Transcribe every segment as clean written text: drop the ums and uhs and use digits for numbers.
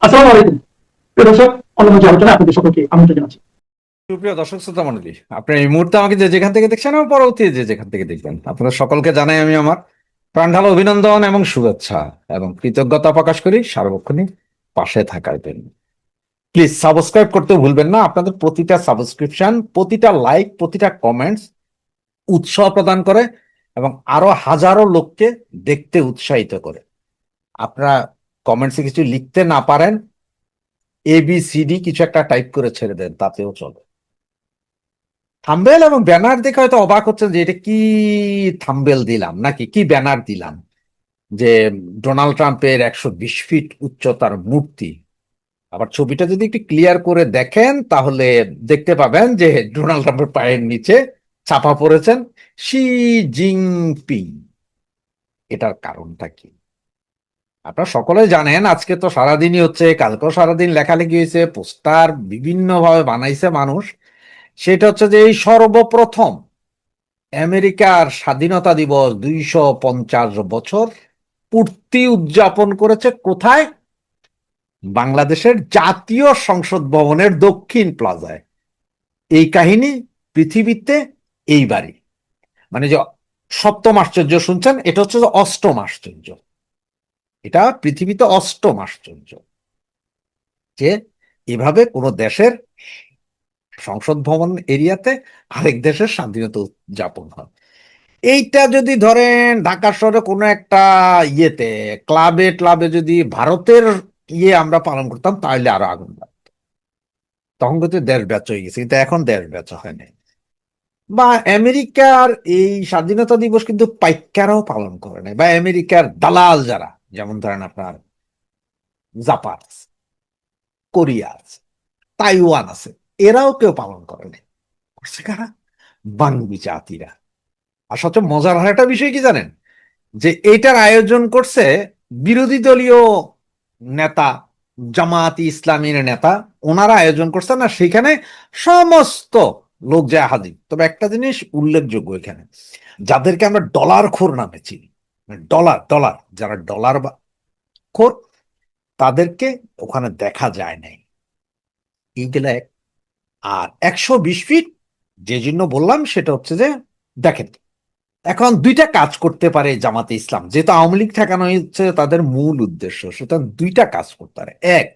আসসালামু আলাইকুম প্রিয় দর্শক, অন্যান্য যে আলোচনায় আপনাদের সকলকে আমন্ত্রণ জানাচ্ছি। সুপ্রিয় দর্শক শ্রোতা মণ্ডলী, আপনি এই মুহূর্তে আমাকে যে যেখান থেকে দেখছেন এবং পরবর্তী যে যেখান থেকে দেখবেন, আপনাদের সকলকে জানাই আমি আমার প্রাণঢালা অভিনন্দন এবং শুভেচ্ছা এবং কৃতজ্ঞতা প্রকাশ করি সার্বক্ষণিক পাশে থাকার জন্য। প্লিজ সাবস্ক্রাইব করতে ভুলবেন না। আপনাদের প্রতিটা সাবস্ক্রিপশন, প্রতিটা লাইক, প্রতিটা কমেন্টস উৎসাহ প্রদান করে এবং আরো হাজারো লোককে দেখতে উৎসাহিত করে। আপনারা কমেন্টসে কিছু লিখতে না পারেন, ABCD কিছু একটা টাইপ করে ছেড়ে দেন, তাতেও চলে। থাম্বেল এবং ব্যানার দেখে হয়তো অবাক হচ্ছেন যে এটা কি থাম্বেল দিলাম নাকি কি ব্যানার দিলাম, যে ডোনাল্ড ট্রাম্পের 120 ফিট উচ্চতার মূর্তি। আবার ছবিটা যদি একটু ক্লিয়ার করে দেখেন তাহলে দেখতে পাবেন যে ডোনাল্ড ট্রাম্পের পায়ের নিচে চাপা পড়েছেন শি জিনপিং। এটার কারণটা কি আপনারা সকলে জানেন। আজকে তো সারাদিনই হচ্ছে, কালকেও সারাদিন লেখালেখি হয়েছে, পোস্টার বিভিন্ন ভাবে বানাইছে মানুষ। সেটা হচ্ছে যে এই সর্বপ্রথম আমেরিকার স্বাধীনতা দিবস 250 বছর পূর্তি উদযাপন করেছে কোথায়? বাংলাদেশের জাতীয় সংসদ ভবনের দক্ষিণ প্লাজায়। এই কাহিনী পৃথিবীতে এইবারই, মানে যে সপ্তম আশ্চর্য শুনছেন, এটা হচ্ছে যে অষ্টম আশ্চর্য। এটা পৃথিবীতে অষ্টম আশ্চর্য যে এভাবে কোন দেশের সংসদ ভবন এরিয়াতে আরেক দেশের স্বাধীনতা উদযাপন হয়। এইটা যদি ধরেন ঢাকা শহরে কোনো একটা ইয়েতে ক্লাবে ক্লাবে যদি ভারতের আমরা পালন করতাম তাহলে আরো আগুন লাগতো। তখন কিন্তু দেশ ব্যাচ হয়ে গেছে, কিন্তু এখন দেশ ব্যাচ হয় নাই। বা আমেরিকার এই স্বাধীনতা দিবস কিন্তু পাইকারাও পালন করে নাই, বা আমেরিকার দালাল যারা, যেমন ধরেন আপনার জাপান আছে, কোরিয়া আছে, তাইওয়ান আছে, এরাও কেউ পালন করে নাই। করছে কারা? বাঙালি জাতিরা। আর সবচেয়ে মজার একটা বিষয় কি জানেন? যে এটার আয়োজন করছে বিরোধী দলীয় নেতা, জামায়াতে ইসলামীর নেতা। ওনারা আয়োজন করছে না, সেখানে সমস্ত লোক যায় হাজির। তবে একটা জিনিস উল্লেখযোগ্য এখানে, যাদেরকে আমরা ডলার খোর নামে চিনি, ডলার ডলার যারা ডলার খোর, তাদেরকে ওখানে দেখা যায় নাই। এইগুলা আর 120 ফিট যে জন্য বললাম সেটা হচ্ছে যে, দেখেন, এখন দুইটা কাজ করতে পারে জামাতে ইসলাম, যেহেতু আওয়ামী লীগ ঠেকানো হচ্ছে তাদের মূল উদ্দেশ্য, সুতরাং দুইটা কাজ করতে পারে। এক,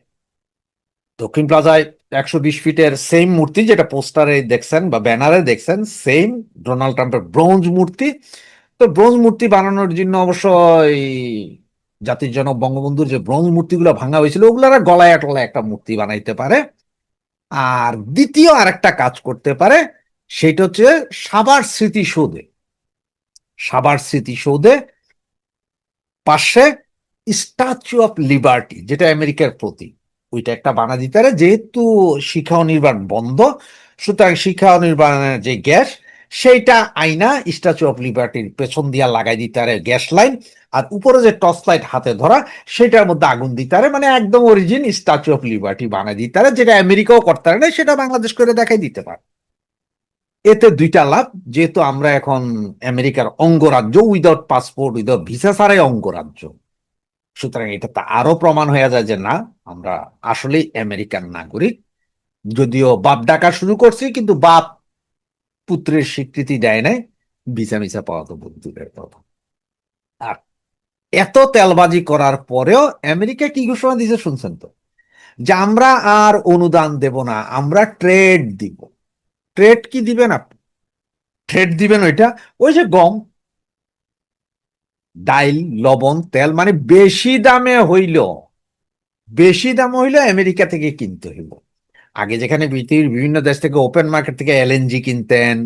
দক্ষিণ প্লাজায় 120 ফিটের সেম মূর্তি যেটা পোস্টারে দেখছেন বা ব্যানারে দেখছেন, সেম ডোনাল্ড ট্রাম্পের ব্রোঞ্জ মূর্তি। তো ব্রোঞ্জ মূর্তি বানানোর জন্য অবশ্যই জাতির জনক বঙ্গবন্ধুর যে ব্রোঞ্জ মূর্তিগুলো ভাঙা হয়েছিল ওগুলার গলায় টলায় একটা মূর্তি বানাইতে পারে। আর দ্বিতীয় আরেকটা কাজ করতে পারে, সেটা হচ্ছে সাভার স্মৃতিসৌধে, সাভার স্মৃতিসৌধে পাশে স্ট্যাচু অফ লিবার্টি যেটা আমেরিকার প্রতীক, ওইটা একটা বানা দিতে পারে। যেহেতু শিক্ষা ও নির্মাণ বন্ধ, সুতরাং শিক্ষা ও নির্মাণের যে গ্যাস, সেইটা আইনা স্ট্যাচু অফ লিবার্টির পেছন দিয়া লাগাই দিতে পারে গ্যাস লাইন। আর উপরে যে টর্চ লাইট হাতে ধরা, সেটার মধ্যে আগুন দিতে পারে, মানে একদম অরিজিন স্ট্যাচু অফ লিবার্টি বানাই দিতে পারে, যেটা আমেরিকাও করতে পারে না, সেটা বাংলাদেশ করে দেখাই দিতে পারে। এতে দুইটা লাভ, যেহেতু আমরা এখন আমেরিকার অঙ্গরাজ্য, উইদাউট পাসপোর্ট উইদাউট ভিসা ছাড়াই অঙ্গরাজ্য, সুতরাং এটা তো আরো প্রমাণ হয়ে যায় যে না, আমরা আসলেই আমেরিকান নাগরিক। যদিও বাপ ডাকা শুরু করছি, কিন্তু বাপ পুত্রের স্বীকৃতি দেয় নাই, ভিসা মিসা পাওয়া তো বহুত দূরের কথা। আর এত তেলবাজি করার পরেও আমেরিকা কি ঘোষণা দিয়েছে শুনছেন তো? যে আমরা আর অনুদান দেব না, আমরা ট্রেড দিব। ট্রেড কি দিবেন আপনি? ট্রেড দিবেন ওইটা, ওই যে গম, ডাইল, লবণ, তেল, মানে বেশি দাম হইল আমেরিকা থেকে কিনতে হইব। আগে যেখানে পৃথিবীর বিভিন্ন দেশ থেকে ওপেন মার্কেট থেকে LNG কিনতেন,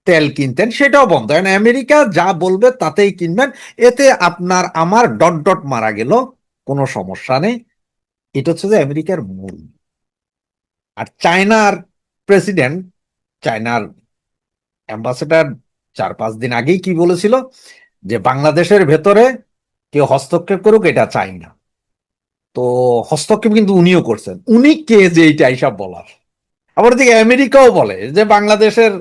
তেল কিনতেন, সেটাও বন্ধ। কারণ আমেরিকা যা বলবে তাতেই কিনবেন। এতে আপনার আমার ডট ডট মারা গেল, কোনো সমস্যা নেই। এটা হচ্ছে যে আমেরিকার মূল। আর চায়নার প্রেসিডেন্ট, চায়নার অ্যাম্বাসেডার 4-5 দিন আগেই কি বলেছিল? যে বাংলাদেশের ভেতরে কেউ হস্তক্ষেপ করুক এটা চাই না। তো হস্তক্ষেপ কিন্তু উনিও করছেন। উনি কে যে এইটা এইসব বলার? আবার দিকে আমেরিকাও বলে যে বাংলাদেশের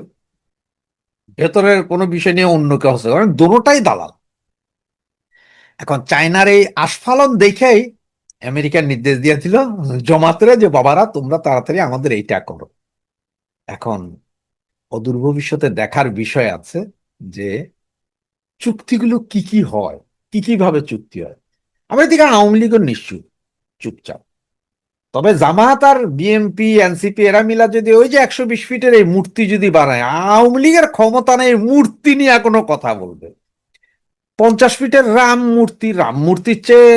ভেতরের কোনো বিষয় নিয়ে অন্য কেউ হচ্ছে, কারণ দুটোটাই দালাল। এখন চায়নার এই আস্ফালন দেখেই আমেরিকার নির্দেশ দিয়েছিল জমাতরে যে বাবারা তোমরা তাড়াতাড়ি আমাদের এইটা করো। এখন অদূর ভবিষ্যতে দেখার বিষয় আছে যে চুক্তিগুলো কি কি হয়, কি কি ভাবে চুক্তি হয়। আমরা দিকে আওয়ামী লীগের নিশ্চুপ চুপচাপ, তবে জামাত আর বিএনপি এনসিপি এরা মিলা যদি ওই যে 120 ফিটের এই মূর্তি যদি বানায়, আওয়ামী লীগের ক্ষমতা নেই মূর্তি নিয়ে কোনো কথা বলবে। 50 ফিটের রাম মূর্তির চেয়ে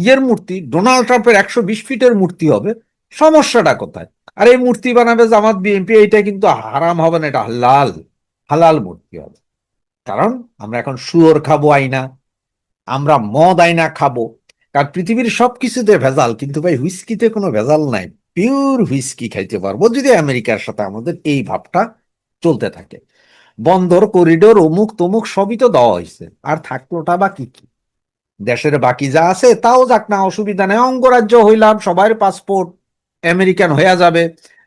ইয়ের মূর্তি ডোনাল্ড ট্রাম্পের 120 ফিটের মূর্তি হবে, সমস্যাটা কোথায়? আর এই মূর্তি বানাবে জামাত বিএনপি, এইটা কিন্তু হারাম হবে না, এটা হালাল, হালাল মূর্তি হবে। কারণ আমরা এখন শুয়োর খাবো আইনা, আমরা মদ আইনা খাবো, কারণ পৃথিবীর সবকিছুতে ভেজাল, কিন্তু ভাই হুইস্কিতে কোনো ভেজাল নাই। পিওর হুইস্কি খাইতে পারবো যদি আমেরিকার সাথে আমাদের এই ভাবটা চলতে থাকে। বন্দর করিডোর অমুক তমুক সবই তো দেওয়া হয়েছে, আর থাকলোটা বা কি কি? দেশের বাকি যা আছে তাও যাক না, অসুবিধা নেই, অঙ্গরাজ্য হইলাম, সবার পাসপোর্ট আমেরিকান হইয়া যাবে।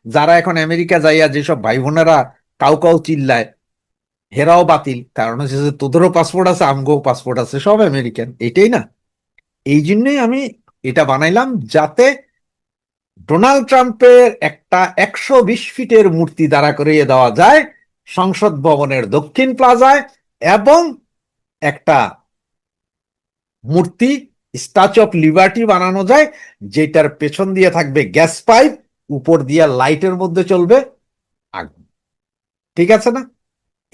যারা এখন আমেরিকা যাইয়া যেসব ভাই বোনেরা কাউ কাউ চিল্লায়, হেরাও বাতিল, কারণ হচ্ছে যে তোদেরও পাসপোর্ট আছে আমগোও পাসপোর্ট আছে, সব আমেরিকান, এটাই না? এই জন্যই আমি এটা বানাইলাম, যাতে ডোনাল্ড ট্রাম্পের একটা 120 ফিটের মূর্তি দাঁড়া করিয়ে দেওয়া যায় সংসদ ভবনের দক্ষিণ প্লাজায়, এবং একটা মূর্তি স্ট্যাচু অফ লিবার্টি বানানো যায়, যেটার পেছন দিয়ে থাকবে গ্যাস পাইপ, উপর দিয়ে লাইটের মধ্যে চলবে আগুন। ঠিক আছে না?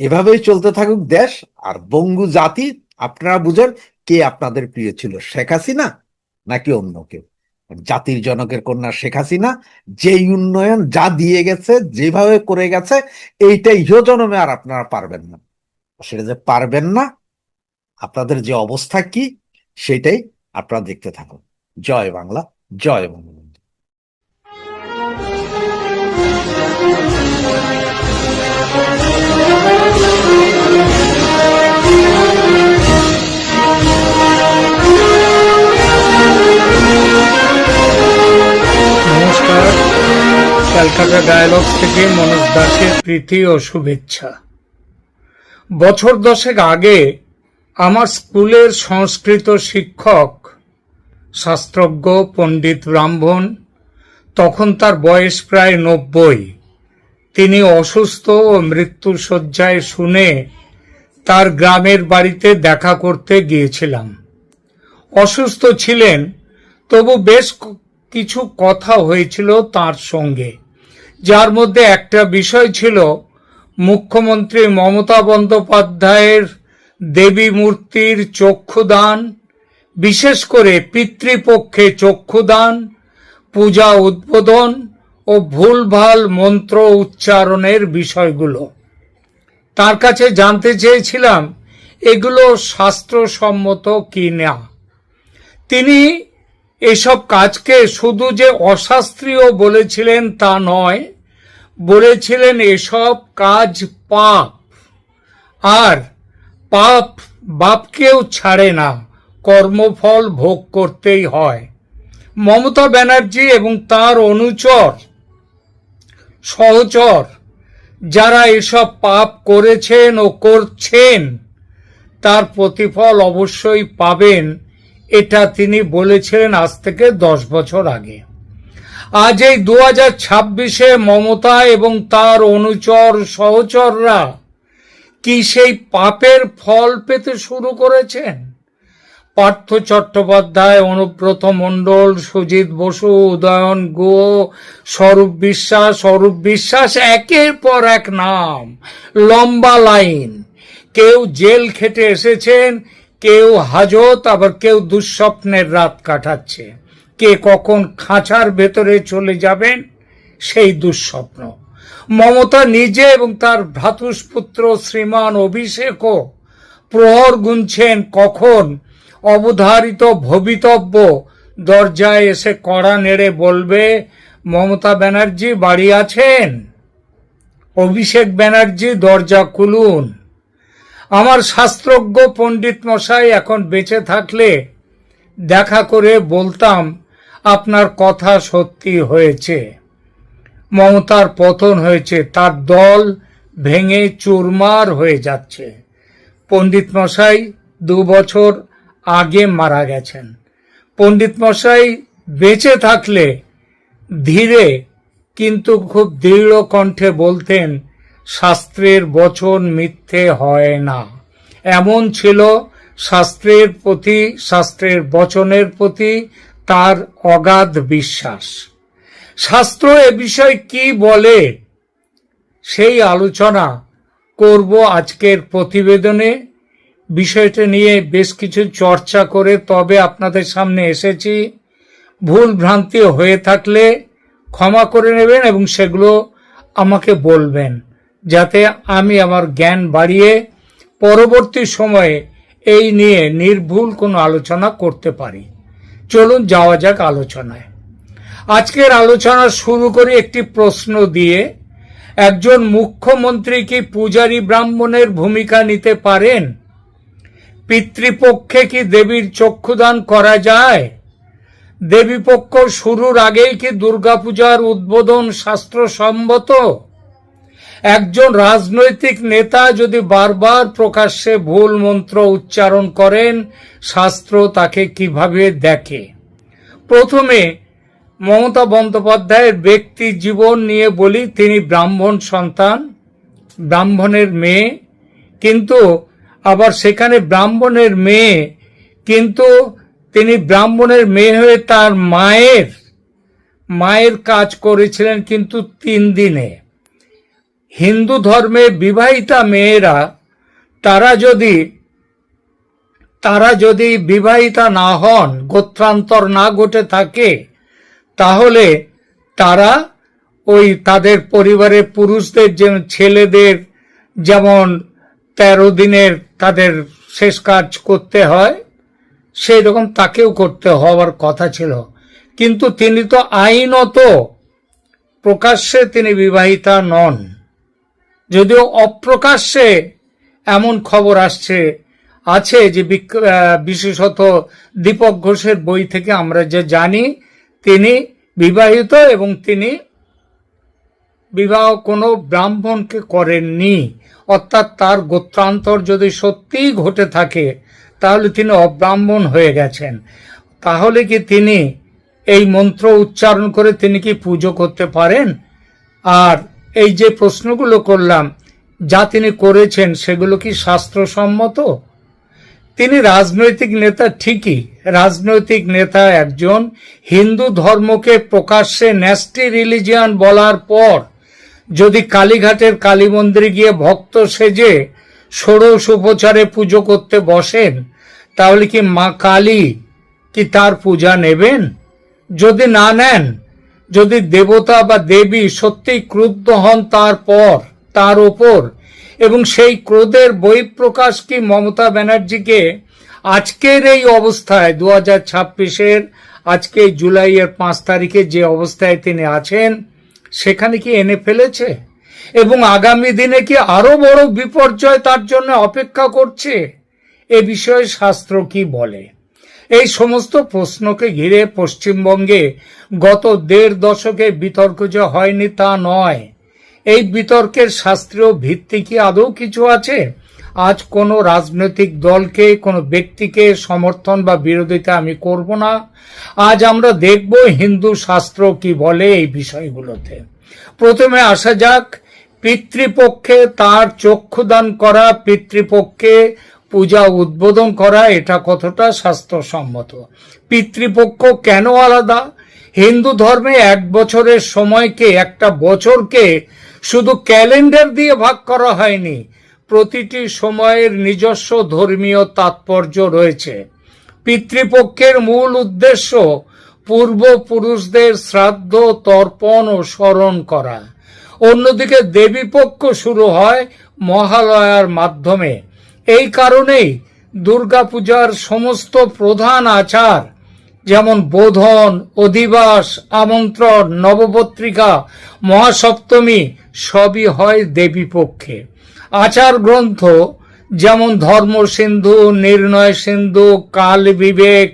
এভাবেই চলতে থাকুক দেশ। আর বঙ্গু জাতি, আপনারা বুঝেন কে আপনাদের প্রিয় ছিল, শেখ হাসিনা নাকি অন্য কেউ? জাতির জনকের কন্যা শেখ হাসিনা যেই উন্নয়ন যা দিয়ে গেছে, যেভাবে করে গেছে, এইটাই ইহ জন্মে আর আপনারা পারবেন না। সেটা যে পারবেন না, আপনাদের যে অবস্থা কি সেটাই আপনারা দেখতে থাকুন। জয় বাংলা, জয় বঙ্গবন্ধু। নমস্কার, ক্যালকাটা ডায়ালগস থেকে মনোজ দাসের প্রীতি ও শুভেচ্ছা। বছর 10 আগে আমার স্কুলের সংস্কৃত শিক্ষক, শাস্ত্রজ্ঞ পণ্ডিত ব্রাহ্মণ, তখন তার বয়স প্রায় 90, তিনি অসুস্থ ও মৃত্যুশয্যায় শুনে তার গ্রামের বাড়িতে দেখা করতে গিয়েছিলাম। অসুস্থ ছিলেন, তবু বেশ কিছু কথা হয়েছিল তার সঙ্গে, যার মধ্যে একটা বিষয় ছিল মুখ্যমন্ত্রী মমতা বন্দ্যোপাধ্যায়ের দেবী মূর্তির চক্ষুদান, বিশেষ করে পিতৃপক্ষে চক্ষুদান, পূজা উদ্বোধন ও ভুলভাল মন্ত্র উচ্চারণের বিষয়গুলো। তার কাছে জানতে চেয়েছিলাম এগুলো শাস্ত্রসম্মত কি না। তিনি এসব কাজকে শুধু যে অশাস্ত্রীয় বলেছিলেন তা নয়, বলেছিলেন এসব কাজ পাপ, আর পাপ বাপকেও ছাড়ে না, কর্মফল ভোগ করতেই হয়। মমতা ব্যানার্জি এবং তার অনুচর সহচর যারা এসব পাপ করেছেন ও করছেন, তার প্রতিফল অবশ্যই পাবেন, এটা তিনি বলেছিলেন আজ থেকে 10 বছর আগে। আজ এই 2026-এ মমতা এবং তার অনুচর সহচররা কি সেই পাপের ফল পেতে শুরু করেছেন? পার্থ চট্টোপাধ্যায়, অনুব্রত মণ্ডল, সুজিত বসু, উদয়ন গুহ, স্বরূপ বিশ্বাস, একের পর এক নাম, লম্বা লাইন। কেউ জেল খেটে এসেছেন, কেউ হাজত, আবার কেউ দুঃস্বপ্নের রাত কাটাচ্ছে। কে কখন খাঁচার ভেতরে চলে যাবেন সেই দুঃস্বপ্ন। মমতা নিজে এবং তার ভ্রাতুষ্পুত্র শ্রীমান অভিষেকও প্রহর গুনছেন কখন অবধারিত ভবিতব্য দরজায় এসে কড়া নেড়ে বলবে, মমতা ব্যানার্জি বাড়ি আছেন? অভিষেক ব্যানার্জি দরজা খুলুন। আমার শাস্ত্রজ্ঞ পণ্ডিত মশাই এখন বেঁচে থাকলে দেখা করে বলতাম, আপনার কথা সত্যি হয়েছে, মমতার পতন হয়েছে, তার দল ভেঙে চুরমার হয়ে যাচ্ছে। পণ্ডিত মশাই 2 বছর আগে মারা গেছেন। পণ্ডিত মশাই বেঁচে থাকলে ধীরে কিন্তু খুব দৃঢ় কণ্ঠে বলতেন, শাস্ত্রের বচন মিথ্যে হয় না। এমন ছিল শাস্ত্রের প্রতি, শাস্ত্রের বচনের প্রতি তার অগাধ বিশ্বাস। শাস্ত্র এ বিষয়ে কি বলে সেই আলোচনা করব আজকের প্রতিবেদনে। বিষয়টা নিয়ে বেশ কিছু চর্চা করে তবে আপনাদের সামনে এসেছি। ভুল ভ্রান্তি হয়ে থাকলে ক্ষমা করে নেবেন এবং সেগুলো আমাকে বলবেন, যাতে আমি আমার জ্ঞান বাড়িয়ে পরবর্তী সময়ে এই নিয়ে নির্ভুল কোনো আলোচনা করতে পারি। চলুন যাওয়া যাক আলোচনায়। আজকের আলোচনা শুরু করি একটি প্রশ্ন দিয়ে। একজন মুখ্যমন্ত্রী কি পূজারী ব্রাহ্মণের ভূমিকা নিতে পারেন? পিতৃপক্ষে কি দেবীর চক্ষুদান করা যায়? দেবীপক্ষ শুরুর আগেই কি দুর্গাপূজার উদ্বোধন শাস্ত্রসম্মত? একজন রাজনৈতিক নেতা যদি বারবার প্রকাশ্যে ভুল মন্ত্র উচ্চারণ করেন, শাস্ত্র তাকে কিভাবে দেখে? প্রথমে মমতা বন্দ্যোপাধ্যায়ের ব্যক্তি জীবন নিয়ে বলি। তিনি ব্রাহ্মণ সন্তান, ব্রাহ্মণের মেয়ে, কিন্তু আবার সেখানে ব্রাহ্মণের মেয়ে, কিন্তু তিনি ব্রাহ্মণের মেয়ে হয়ে তার মায়ের কাজ করেছিলেন কিন্তু 3 দিনে। হিন্দু ধর্মে বিবাহিতা মেয়েরা তারা যদি বিবাহিতা না হন, গোত্রান্তর না ঘটে থাকে, তাহলে তারা ওই তাদের পরিবারের পুরুষদের ছেলেদের যেমন 13 দিনের তাদের শেষ কাজ করতে হয়, সেই রকম তাকেও করতে হওয়ার কথা ছিল। কিন্তু তিনি তো আইনত প্রকাশ্যে তিনি বিবাহিতা নন, যদিও অপ্রকাশ্যে এমন খবর আছে যে বিশেষত দীপক ঘোষের বই থেকে আমরা যে জানি তিনি বিবাহিত এবং তিনি বিবাহ কোনো ব্রাহ্মণকে করেননি। অর্থাৎ তার গোত্রান্তর যদি সত্যিই ঘটে থাকে তাহলে তিনি অব্রাহ্মণ হয়ে গেছেন। তাহলে কি তিনি এই মন্ত্র উচ্চারণ করে তিনি কি পুজো করতে পারেন? আর এই যে প্রশ্নগুলো করলাম যা তিনি করেছেন সেগুলো কি শাস্ত্রসম্মত? তিনি রাজনৈতিক নেতা ঠিকই, রাজনৈতিক নেতা একজন। হিন্দু ধর্মকে প্রকাশ্যে ন্যাস্টি রিলিজিয়ান বলার পর যদি কালীঘাটের কালী মন্দিরে গিয়ে ভক্ত সেজে ষোড়শ উপচারে পুজো করতে বসেন, তাহলে কি মা কালী কি তার পূজা নেবেন? যদি না নেন, যদি দেবতা বা দেবী সত্যিই ক্রুদ্ধ হন তার ওপর, এবং সেই ক্রোধের বহিঃপ্রকাশ কি মমতা ব্যানার্জিকে আজকের এই অবস্থায় 2026-এর আজকে জুলাইয়ের 5 তারিখে যে অবস্থায় তিনি আছেন সেখানে কি এনে ফেলেছে? এবং আগামী দিনে কি আরো বড় বিপর্যয় তার জন্য অপেক্ষা করছে? এ বিষয়ে শাস্ত্র কি বলে? এই সমস্ত প্রশ্নকে ঘিরে পশ্চিমবঙ্গে গত 1.5 দশকে বিতর্ক যে হয়নি তা নয়। এই বিতর্কের শাস্ত্রীয় ভিত্তি কি আদৌ কিছু আছে? আজ কোনো রাজনৈতিক দলকে, কোনো ব্যক্তিকে সমর্থন বা বিরোধিতা আমি করব না। আজ আমরা দেখব হিন্দু শাস্ত্র কি বলে এই বিষয়গুলোতে। প্রথমে আসা যাক পিতৃপক্ষে তার চক্ষুদান করা, পিতৃপক্ষে পূজা উদ্বোধন করা, এটা কতটা শাস্ত্রসম্মত? পিতৃপক্ষ কেন আলাদা? হিন্দু ধর্মে 1 বছরের সময়কে, একটা বছরকে শুধু ক্যালেন্ডার দিয়ে ভাগ করা হয়নি, প্রতিটি সময়ের নিজস্ব ধর্মীয় তাৎপর্য রয়েছে। পিতৃপক্ষের মূল উদ্দেশ্য পূর্বপুরুষদের শ্রাদ্ধ, তর্পণ ও স্মরণ করা। অন্যদিকে দেবীপক্ষ শুরু হয় মহালয়ার মাধ্যমে। এই কারণেই দুর্গাপূজার সমস্ত প্রধান আচার যেমন বোধন, অধিবাস, আমন্ত্রণ, নবপত্রিকা, মহাসপ্তমী সবই হয় দেবীপক্ষে। আচার গ্রন্থ যেমন ধর্মসিন্ধু, নির্ণয় সিন্ধু, কাল বিবেক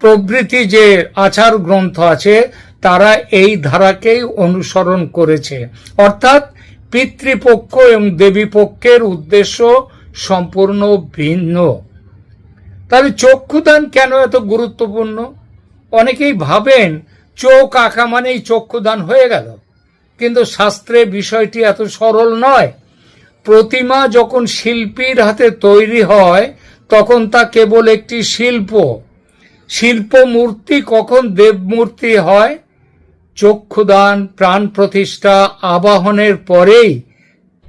প্রভৃতি যে আচার গ্রন্থ আছে তারা এই ধারাকেই অনুসরণ করেছে। অর্থাৎ পিতৃপক্ষ এবং দেবীপক্ষের উদ্দেশ্য সম্পূর্ণ ভিন্ন। তাহলে চক্ষুদান কেন এত গুরুত্বপূর্ণ? অনেকেই ভাবেন চোখ আঁকা মানেই চক্ষুদান হয়ে গেল, কিন্তু শাস্ত্রে বিষয়টি এত সরল নয়। প্রতিমা যখন শিল্পীর হাতে তৈরি হয় তখন তা কেবল একটি শিল্প। শিল্প মূর্তি কখন দেবমূর্তি হয়? চক্ষুদান, প্রাণ প্রতিষ্ঠা, আবাহনের পরেই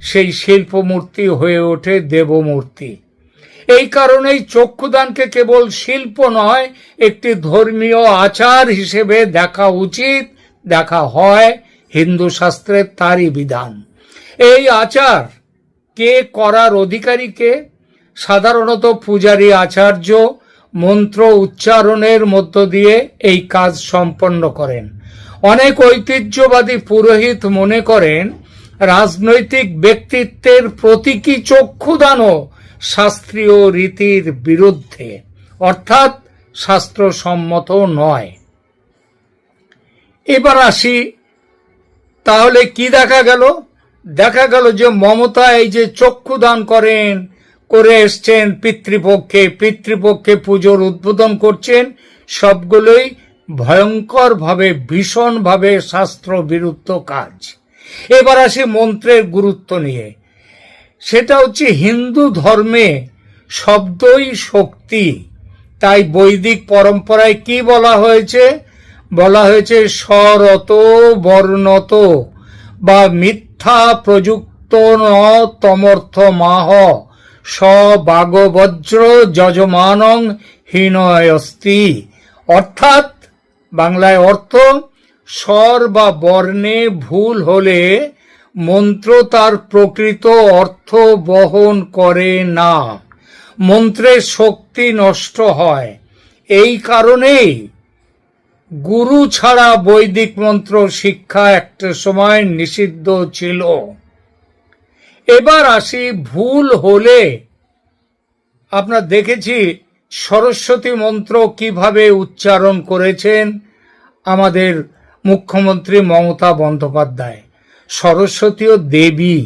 সেই শিল্পমূর্তি হয়ে ওঠে দেবমূর্তি। এই কারণেই চক্ষুদানকে কেবল শিল্প নয়, একটি ধর্মীয় আচার হিসেবে দেখা উচিত, দেখা হয়। হিন্দু শাস্ত্রে তারই বিধান। এই আচার কে করার অধিকারী কে? সাধারণত পূজারী আচার্য মন্ত্র উচ্চারণের মধ্য দিয়ে এই কাজ সম্পন্ন করেন। অনেক ঐতিহ্যবাদী পুরোহিত মনে করেন রাজনৈতিক ব্যক্তিত্বের প্রতীকী চক্ষুদানও শাস্ত্রীয় রীতির বিরুদ্ধে, অর্থাৎ শাস্ত্রসম্মত নয়। এবার আসি, তাহলে কি দেখা গেল? দেখা গেল যে মমতা এই যে চক্ষুদান করে এসছেন পিতৃপক্ষে পুজোর উদ্বোধন করছেন, সবগুলোই ভয়ঙ্করভাবে, ভীষণভাবে শাস্ত্র বিরুদ্ধ কাজ। এবার আসি মন্ত্রের গুরুত্ব নিয়ে। সেটা হচ্ছে হিন্দু ধর্মে শব্দই শক্তি। তাই বৈদিক পরম্পরায় কি বলা হয়েছে? বলা হয়েছে স্বরত বর্ণত বা মিথ্যা প্রযুক্ত ন তমর্থ মাহ সবাগবজ্র যজমানং হীনয়স্তি। অর্থাৎ বাংলায় অর্থ, স্বর বা বর্ণে ভুল হলে মন্ত্র তার প্রকৃত অর্থ বহন করে না, মন্ত্রের শক্তি নষ্ট হয়। এই কারণেই গুরু ছাড়া বৈদিক মন্ত্র শিক্ষা একটা সময় নিষিদ্ধ ছিল। এবার আসি ভুল হলে, আপনারা দেখেছি সরস্বতী মন্ত্র কিভাবে উচ্চারণ করেছেন আমাদের মুখ্যমন্ত্রী মমতা বন্দ্যোপাধ্যায়। সরস্বতীও দেবী,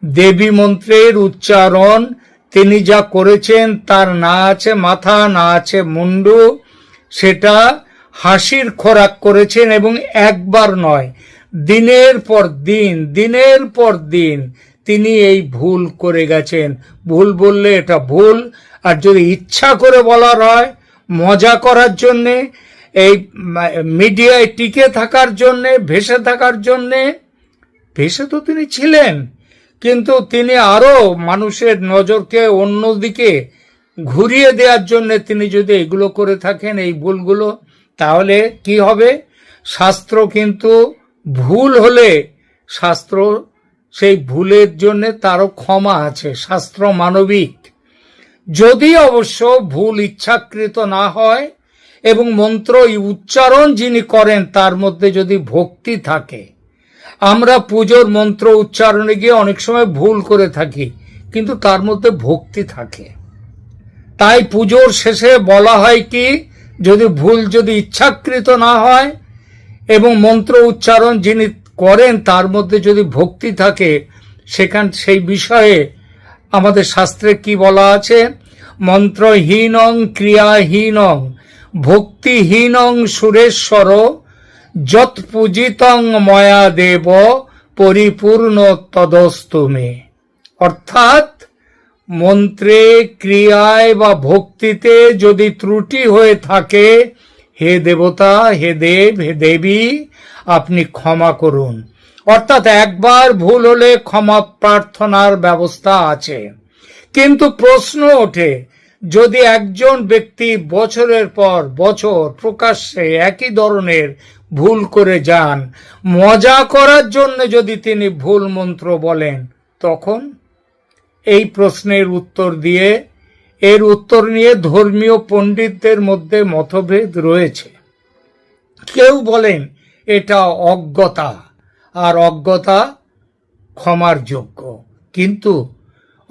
দেবী মন্ত্রের উচ্চারণ তিনি যা করেছেন, তার না আছে মাথা, না আছে মুন্ডু, সেটা হাসির খোরাক করেছেন। এবং একবার নয়, দিনের পর দিন তিনি এই ভুল করে গেছেন। ভুল বললে এটা ভুল, আর যদি ইচ্ছা করে বলার হয়, মজা করার জন্যে, এই মিডিয়ায় টিকে থাকার জন্যে, ভেসে থাকার জন্যে, ভেসে তো তিনি ছিলেন, কিন্তু তিনি আরো মানুষের নজরকে অন্যদিকে ঘুরিয়ে দেওয়ার জন্য তিনি যদি এগুলো করে থাকেন, এই ভুলগুলো, তাহলে কি হবে? শাস্ত্র কিন্তু ভুল হলে শাস্ত্র সেই ভুলের জন্য তারও ক্ষমা আছে। শাস্ত্র মানবিক। যদি অবশ্য ভুল ইচ্ছাকৃত না হয় এবং মন্ত্র উচ্চারণ যিনি করেন তার মধ্যে যদি ভক্তি থাকে। আমরা পুজোর মন্ত্র উচ্চারণে গিয়ে অনেক সময় ভুল করে থাকি, কিন্তু তার মধ্যে ভক্তি থাকে। তাই পুজোর শেষে বলা হয় কি, যদি ইচ্ছাকৃত না হয় এবং মন্ত্র উচ্চারণ যিনি করেন তার মধ্যে যদি ভক্তি থাকে, সেই বিষয়ে আমাদের শাস্ত্রে কি বলা আছে? মন্ত্রহীনং ক্রিয়াহীনং ভক্তিহীনং সুরেশ্বর যৎ পূজিতং ময়া দেব পরিপূর্ণ তদস্তু মে। অর্থাৎ মন্ত্রে, ক্রিয়ায় বা ভক্তিতে যদি ত্রুটি হয়ে থাকে, হে দেবতা, হে দেব, হে দেবী, আপনি ক্ষমা করুন। অর্থাৎ একবার ভুল হলে ক্ষমা প্রার্থনার ব্যবস্থা আছে। কিন্তু প্রশ্ন ওঠে, যদি একজন ব্যক্তি বছরের পর বছর প্রকাশ্যে একই ধরনের ভুল করে যান, মজা করার জন্য যদি তিনি ভুল মন্ত্র বলেন, তখন এই প্রশ্নের উত্তর নিয়ে ধর্মীয় পণ্ডিতদের মধ্যে মতভেদ রয়েছে। কেউ বলেন এটা অজ্ঞতা, আর অজ্ঞতা ক্ষমার যোগ্য। কিন্তু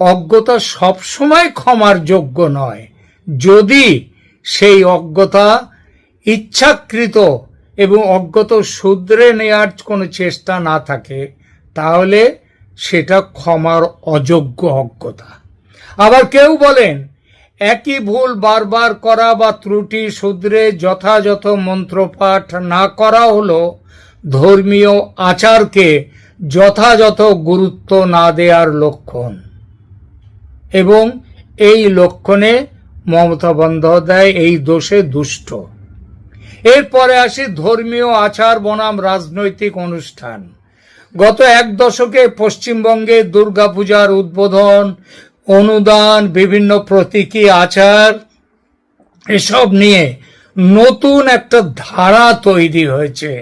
অজ্ঞতা সবসময় ক্ষমার যোগ্য নয়। যদি সেই অজ্ঞতা ইচ্ছাকৃত এবং অজ্ঞত শুধরে নেয়ার কোনো চেষ্টা না থাকে, তাহলে সেটা ক্ষমার অযোগ্য অজ্ঞতা। আবার কেউ বলেন একই ভুল বারবার করা বা ত্রুটি শুধরে যথাযথ মন্ত্রপাঠ না করা হলো ধর্মীয় আচারকে যথাযথ গুরুত্ব না দেওয়ার লক্ষণ। এবং এই লক্ষণে মমতা বন্দ্যোপাধ্যায় এই দোষে দুষ্ট। এরপরে আসি ধর্মীয় আচার বনাম রাজনৈতিক অনুষ্ঠান। গত এক দশকে পশ্চিমবঙ্গে দুর্গাপূজার উদ্বোধন, অনুদান, বিভিন্ন প্রতীকী আচার এসব নিয়ে নতুন একটা ধারা তৈরি হয়েছে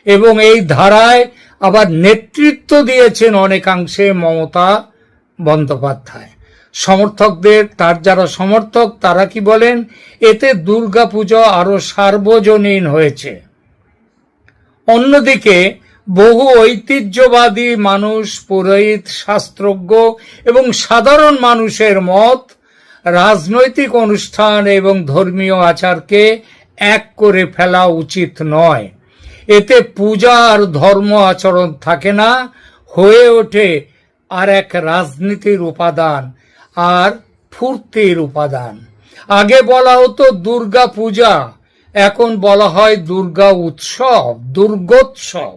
এবং এই ধারায় আবার নেতৃত্ব দিয়েছেন অনেকাংশে মমতা বন্দ্যোপাধ্যায়। সমর্থকদের, তার যারা সমর্থক তারা কি বলেন, এতে দুর্গাপূজা আরো সার্বজনীন হয়েছে। অন্যদিকে বহু ঐতিহ্যবাদী মানুষ, পুরোহিত, শাস্ত্রজ্ঞ এবং সাধারণ মানুষের মত রাজনৈতিক অনুষ্ঠান এবং ধর্মীয় আচারকে এক করে ফেলা উচিত নয়। এতে পূজা আর ধর্ম আচরণ থাকে না, হয়ে ওঠে আর এক রাজনীতির উপাদান আর ফুর্তির উপাদান। আগে বলা হতো দুর্গা পূজা, এখন বলা হয় দুর্গা উৎসব, দুর্গোৎসব।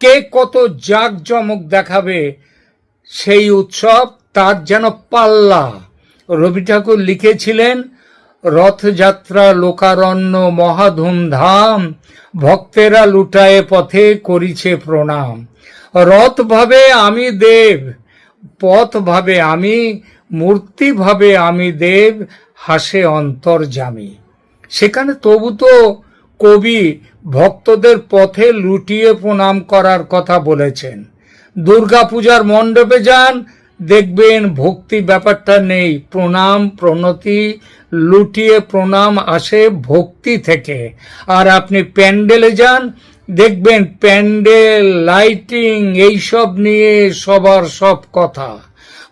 কে কত জাঁকজমক দেখাবে সেই উৎসব, তার যেন পাল্লা। রবি ঠাকুর লিখেছিলেন, রথযাত্রা লোকারণ্য মহাধুমধাম, ভক্তেরা লুটায়ে পথে করিছে প্রণাম। রথ ভাবে আমি দেব, পথ ভাবে আমি, মূর্তি ভাবে আমি দেব, হাসে অন্তর্যামী। সেখানে তবু তো কবি ভক্তদের পথে লুটিয়ে প্রণাম করার কথা বলেছেন। দুর্গাপূজার মণ্ডপে যান, দেখবেন ভক্তি ব্যাপারটা নেই, প্রণাম প্রণতি, লুটিয়ে প্রণাম আসে ভক্তি থেকে। আর আপনি প্যান্ডেলে যান, দেখবেন প্যান্ডেল, লাইটিং এইসব নিয়ে সবার সব কথা।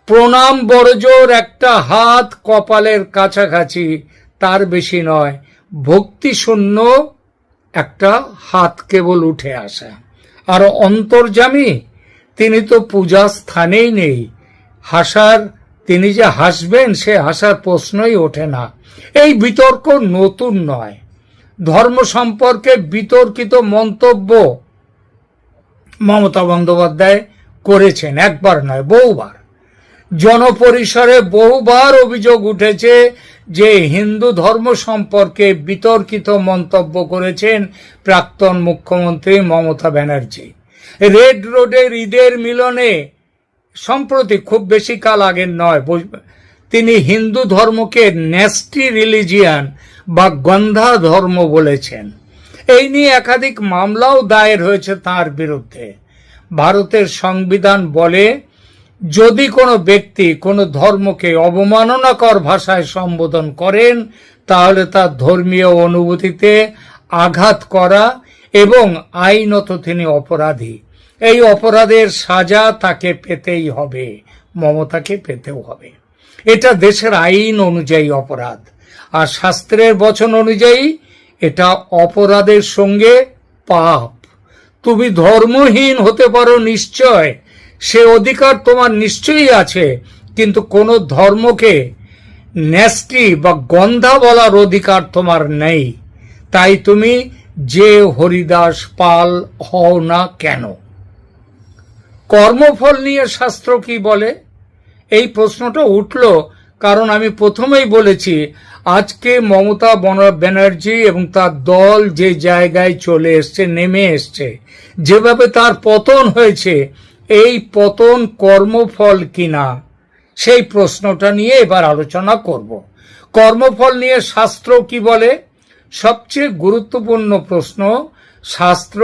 প্রণাম বড়জোর একটা হাত কপালের কাছাকাছি, তার বেশি নয়, ভক্তি শূন্য একটা হাত কেবল উঠে আসা। আর অন্তর্যামী, তিনি তো পূজা স্থানেই নেই। হাসার, তিনি যে হাসবেন সে হাসার প্রশ্নই ওঠে না। এই বিতর্ক নতুন নয়। ধর্ম সম্পর্কে বিতর্কিত মন্তব্য মমতা বন্দ্যোপাধ্যায় করেছেন, একবার নয় বহুবার। জনপরিসরে বহুবার অভিযোগ উঠেছে যে হিন্দু ধর্ম সম্পর্কে বিতর্কিত মন্তব্য করেছেন প্রাক্তন মুখ্যমন্ত্রী মমতা ব্যানার্জি। রেড রোডের ঈদের মিলনে সম্প্রতি, খুব বেশি কাল আগের নয়, তিনি হিন্দু ধর্মকে ন্যাস্টি রিলিজিয়ান বা গন্ধা ধর্ম বলেছেন। এই নিয়ে একাধিক মামলাও দায়ের হয়েছে তার বিরুদ্ধে। ভারতের সংবিধান বলে, যদি কোনো ব্যক্তি কোনো ধর্মকে অবমাননাকর ভাষায় সম্বোধন করেন তাহলে তার ধর্মীয় অনুভূতিতে আঘাত করা এবং আইনত তিনি অপরাধী। এই অপরাধের সাজা তাকে পেতেই হবে, মমতাকে পেতেও হবে। এটা দেশের আইন অনুযায়ী অপরাধ, আর শাস্ত্রের বচন অনুযায়ী এটা অপরাধের সঙ্গে পাপ। তুমি ধর্মহীন হতে পারো নিশ্চয়, সে অধিকার তোমার নিশ্চয়ই আছে, কিন্তু কোন ধর্মকে ন্যাস্টি বা গন্ধা বলার অধিকার তোমার নেই। তাই তুমি যে হরিদাস পাল হও না কেন। কর্মফল নিয়ে শাস্ত্র কি বলে, এই প্রশ্নটা উঠল কারণ আমি প্রথমেই বলেছি, আজকে মমতা ব্যানার্জি এবং তার দল যে জায়গায় চলে এসছে, নেমে এসছে, যেভাবে তার পতন হয়েছে, এই পতন কর্মফল কিনা সেই প্রশ্নটা নিয়ে এবার আলোচনা করব। কর্মফল নিয়ে শাস্ত্র কি বলে, সবচেয়ে গুরুত্বপূর্ণ প্রশ্ন, শাস্ত্র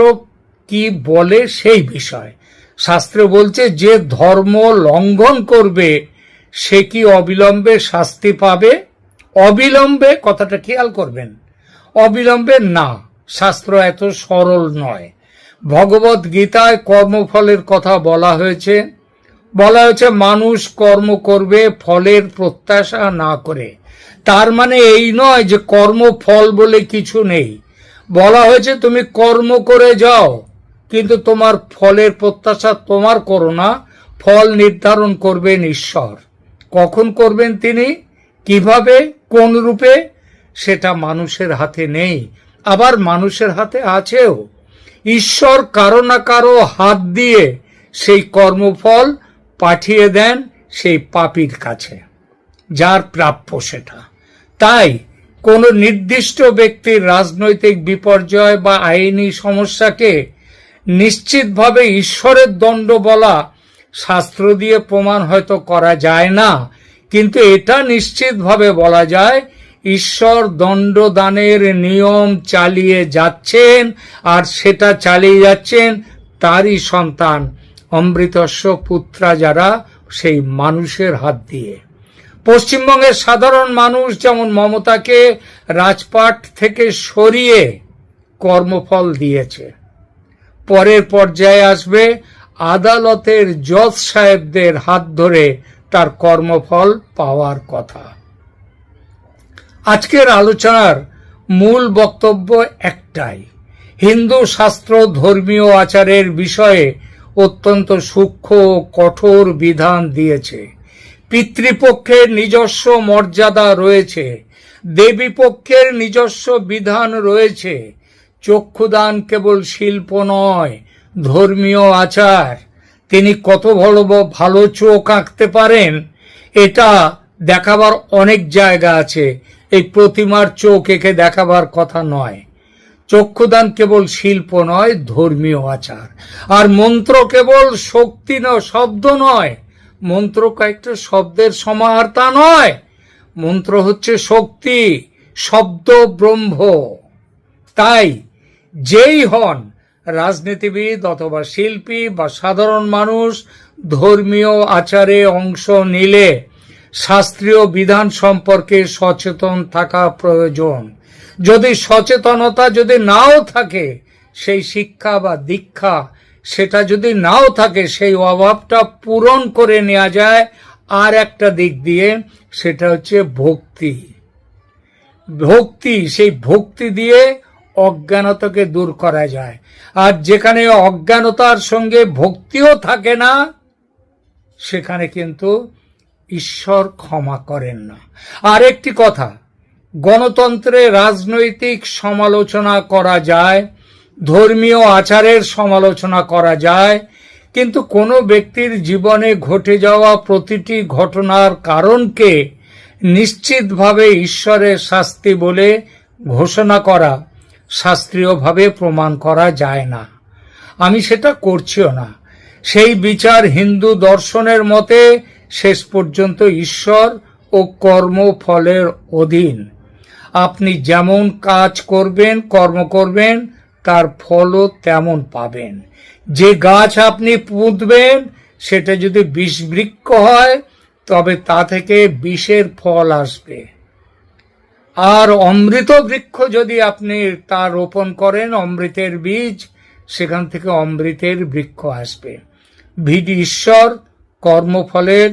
কি বলে সেই বিষয়। শাস্ত্র বলছে, যে ধর্ম লঙ্ঘন করবে সে কি অবিলম্বে শাস্তি পাবে? অবিলম্বে, কথাটা খেয়াল করবেন, অবিলম্বে না, শাস্ত্র এত সরল নয়। ভগবত গীতায় কর্মফলের কথা বলা হয়েছে। মানুষ কর্ম করবে ফলের প্রত্যাশা না করে। তার মানে এই নয় যে কর্মফল বলে কিছু নেই। বলা হয়েছে তুমি কর্ম করে যাও, কিন্তু তোমার ফলের প্রত্যাশা তোমার করো না, ফল নির্ধারণ করবেন ঈশ্বর। কখন করবেন তিনি? কিভাবে, কোন রূপে, সেটা মানুষের হাতে নেই, আবার মানুষের হাতে আছেও। ঈশ্বর কারো না কারো হাত দিয়ে সেই কর্মফল পাঠিয়ে দেন সেই পাপীর কাছে, যার প্রাপ্য সেটা। তাই কোনো নির্দিষ্ট ব্যক্তির রাজনৈতিক বিপর্যয় বা আইনি সমস্যাকে নিশ্চিতভাবে ঈশ্বরের দণ্ড বলা শাস্ত্র দিয়ে প্রমাণ হয়তো করা যায় না, কিন্তু এটা নিশ্চিতভাবে বলা যায় ঈশ্বর দণ্ডদানের নিয়ম চালিয়ে যাচ্ছেন, আর সেটা চালিয়ে যাচ্ছেন তারই সন্তান অমৃতস্য পুত্রা যারা, সেই মানুষের হাত দিয়ে। পশ্চিমবঙ্গের সাধারণ মানুষ যেমন মমতাকে রাজপাট থেকে সরিয়ে কর্মফল দিয়েছে, পরের পর্যায়ে আসবে আদালতের জজ সাহেবদের হাত ধরে তার কর্মফল পাওয়ার কথা। আজকের আলোচনার মূল বক্তব্য একটাই, হিন্দু শাস্ত্র ধর্মীয় আচারের বিষয়ে অত্যন্ত সূক্ষ্ম ও কঠোর বিধান দিয়েছে। পিতৃপক্ষের নিজস্ব মর্যাদা রয়েছে, দেবীপক্ষের নিজস্ব বিধান রয়েছে। চক্ষুদান কেবল শিল্প নয়, ধর্মীয় আচার। তিনি কত ভালো চোখ আঁকতে পারেন এটা দেখাবার অনেক জায়গা আছে, এই প্রতিমার চোখ এঁকে দেখাবার কথা নয়। চক্ষুদান কেবল শিল্প নয়, ধর্মীয় আচার। আর মন্ত্র কেবল শক্তি নয়, শব্দ নয়, মন্ত্র কয়েকটা শব্দের সমাহার তা নয়, মন্ত্র হচ্ছে শক্তি, শব্দ ব্রহ্ম। তাই যেই হন রাজনীতিবিদ অথবা শিল্পী বা সাধারণ মানুষ, ধর্মীয় আচারে অংশ নিলে শাস্ত্রীয় বিধান সম্পর্কে সচেতন থাকা প্রয়োজন। যদি সচেতনতা যদি নাও থাকে, সেই শিক্ষা বা দীক্ষা সেটা যদি নাও থাকে, সেই অভাবটা পূরণ করে নেওয়া যায় আর একটা দিক দিয়ে, সেটা হচ্ছে ভক্তি। ভক্তি, সেই ভক্তি দিয়ে অজ্ঞানতাকে দূর করা যায়। আর যেখানে অজ্ঞানতার সঙ্গে ভক্তিও থাকে না, সেখানে কিন্তু ঈশ্বর ক্ষমা করেন না। আর একটি কথা, গণতন্ত্রে রাজনৈতিক সমালোচনা করা যায়, ধর্মীয় আচারের সমালোচনা করা যায়, কিন্তু কোনো ব্যক্তির জীবনে ঘটে যাওয়া প্রতিটি ঘটনার কারণকে নিশ্চিতভাবে ঈশ্বরের শাস্তি বলে ঘোষণা করা শাস্ত্রীয়ভাবে প্রমাণ করা যায় না। আমি সেটা করছিও না। সেই বিচার হিন্দু দর্শনের মতে শেষ পর্যন্ত ঈশ্বর ও কর্মফলের অধীন। আপনি যেমন কাজ করবেন, কর্ম করবেন, তার ফলও তেমন পাবেন। যে গাছ আপনি পুঁতবেন সেটা যদি বিষ বৃক্ষ হয়, তবে তা থেকে বিষের ফল আসবে। আর অমৃত বৃক্ষ যদি আপনি তা রোপণ করেন, অমৃতের বীজ, সেখান থেকে অমৃতের বৃক্ষ আসবে। ভিডি ঈশ্বর, কর্মফলের।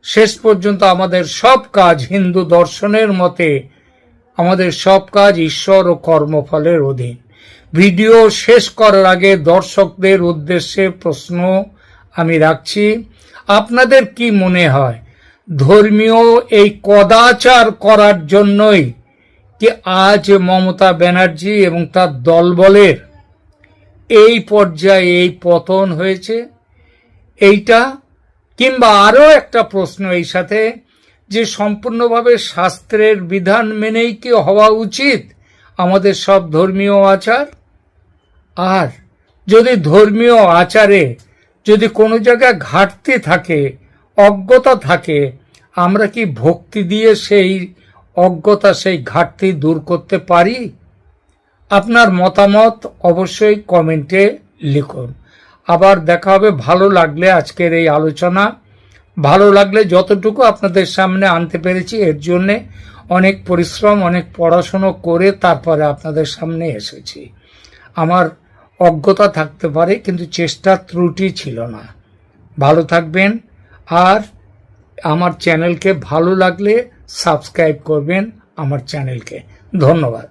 শেষ পর্যন্ত আমাদের সব কাজ হিন্দু দর্শনের মতে, আমাদের সব কাজ ঈশ্বর ও কর্মফলের অধীন। ভিডিও শেষ করার আগে দর্শকদের উদ্দেশ্যে প্রশ্ন আমি রাখছি, আপনাদের কি মনে হয় ধর্মীয় এই কদাচার করার জন্যই কি আজ মমতা ব্যানার্জি এবং তার দলবলের এই পর্যায়ে এই পতন হয়েছে? এইটা, কিংবা আরো একটা প্রশ্ন এই সাথে, যে সম্পূর্ণভাবে শাস্ত্রের বিধান মেনেই কি হওয়া উচিত আমাদের সব ধর্মীয় আচার? আর যদি ধর্মীয় আচারে যদি কোনো জায়গায় ঘাটতি থাকে, অজ্ঞতা থাকে, আমরা কি ভক্তি দিয়ে সেই অজ্ঞতা, সেই ঘাটতি দূর করতে পারি? আপনার মতামত অবশ্যই কমেন্টে লিখুন। আবার দেখা হবে। ভালো লাগলে আজকের এই আলোচনা, ভালো লাগলে যতটুকু আপনাদের সামনে আনতে পেরেছি, এর জন্যে অনেক পরিশ্রম, অনেক পড়াশুনো করে তারপরে আপনাদের সামনে এসেছি। আমার অজ্ঞতা থাকতে পারে, কিন্তু চেষ্টার ত্রুটি ছিল না। ভালো থাকবেন। আর আমার চ্যানেলকে ভালো লাগলে সাবস্ক্রাইব করবেন আমার চ্যানেলকে। ধন্যবাদ।